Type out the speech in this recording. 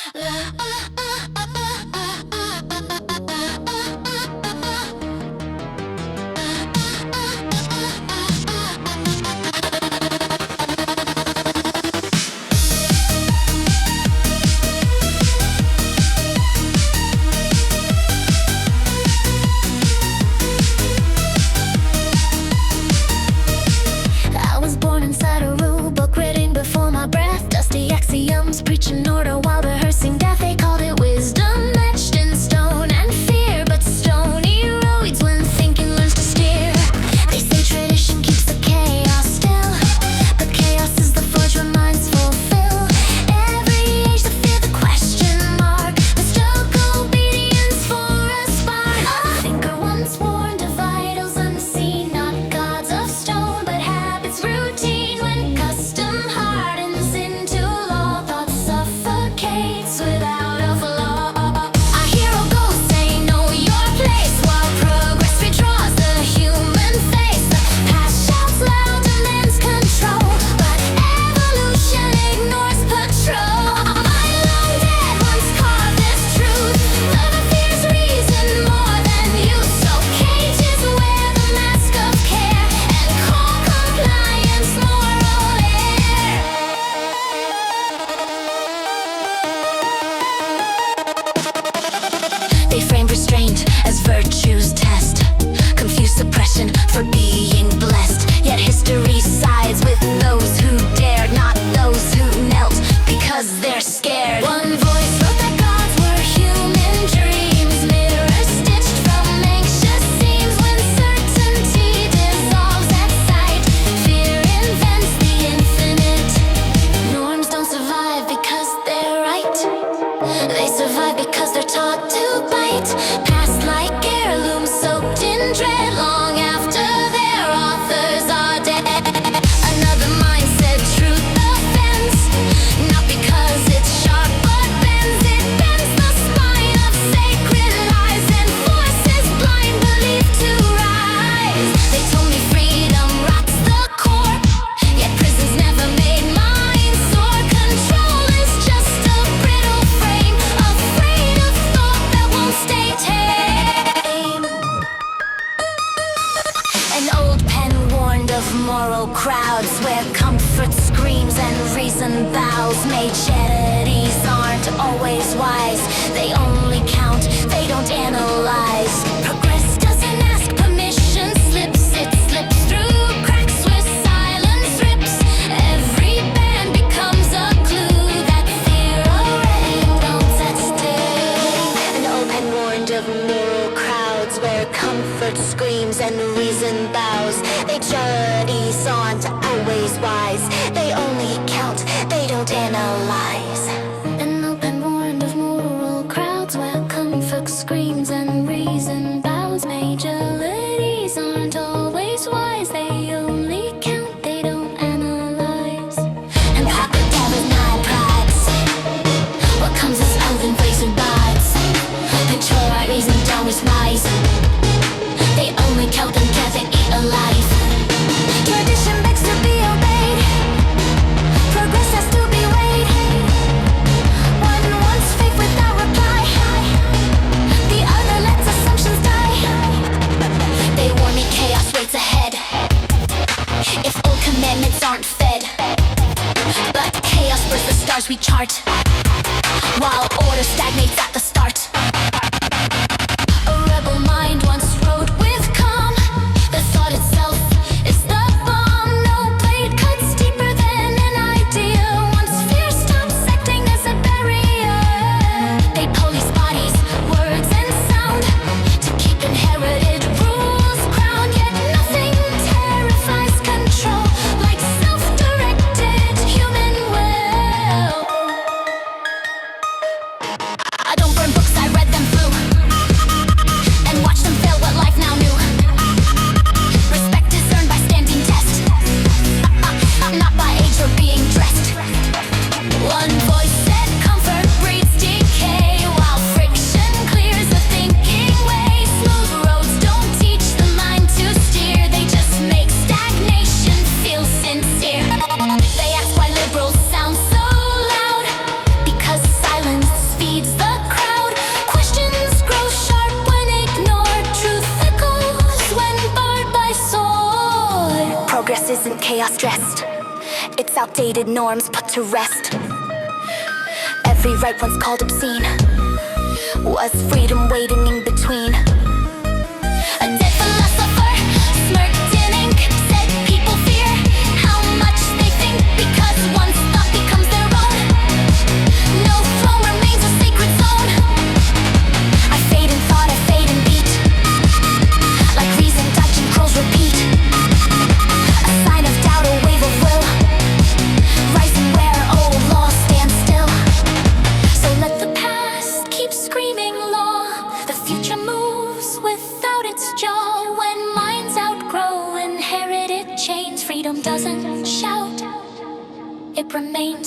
I was born inside a rulebook written before my breath. Dusty axioms, preaching order while rehearsing death. They called it wisdom, etched in stone, and fear. But stone erodes when thinking learns to steer. They say tradition keeps the chaos still, but chaos is the forge when minds fulfill. Every age the fear, the question mark, mistook obedience for a spark. A thinker once warned of idols unseen, not gods of stone, but habits routine. When custom hardens into law, thought suffocates without a flaw. A hero goes, say know your place, while progress redraws the human face. The past shouts loud, demands control, but evolution ignores patrol. My long dead once carved this truth, love fears reason more than use. So cages wear the mask of care and call compliance moral air. They frame restraint as virtue's test, confuse suppression for being blessed. Yet history sides with those who dared, not those who knelt because they're scared. One voice wrote that gods were human dreams, mirror stitched from anxious seams. When certainty dissolves at sight, fear invents the infinite. Norms don't survive because they're right, they survive because they're taught to bite. Past like heirlooms soaked in dread, long after their authors are dead. Another mind said truth offends, not because it's sharp but bends. It bends the spine of sacred lies and forces blind belief to rise. They told me freedom rots the core, yet prisons never made minds soar. Control is just a brittle frame, afraid of thought that won't stay tame. An old pen warned of moral crowds where comfort screams and reason bows. Made charities aren't always wise, they only count, they don't analyze. Progress doesn't ask permission, it slips through cracks where silence rips. Every band becomes a clue that fear already knows at stake. An old pen warned of moral crowds where comfort screams and reason bows. They charities aren't always wise, they only count, they don't analyze. An open warned of moral crowds where comfort screams and reason bows. Majorities aren't always wise, they only count, they don't analyze. And crocodiles nine prides, what comes is oath and blazing bites. Control our reason, don't despise, they only count them together, eat alive. Tradition begs to be obeyed, progress has to be weighed. One wants faith without reply, the other lets assumptions die. They warn me chaos waits ahead if old commandments aren't fed. But chaos bursts the stars we chart, while order stagnates at the start. A rebel mind once wrote with calm, the thought itself is the bomb. No blade cuts deeper than an idea. Once fear stops acting as a barrier, they police bodies, words and sound to keep inherited rules crowned. Yet nothing terrifies control like self-directed human will. chaos dressed. Its outdated norms put to rest. Every right once called obscene was freedom waiting in between. A dead philosopher smirked in ink, said people fear how much they think, because once thought becomes their own. No throne remains a sacred zone. I fade in thought, I fade in beat, like reason dungeon crawls repeat. A sign of doubt, a wave of will, rising where old law stands still. So let the past keep screaming law. The future moves without its jaw. When minds outgrow inherited chains, freedom doesn't shout, it remains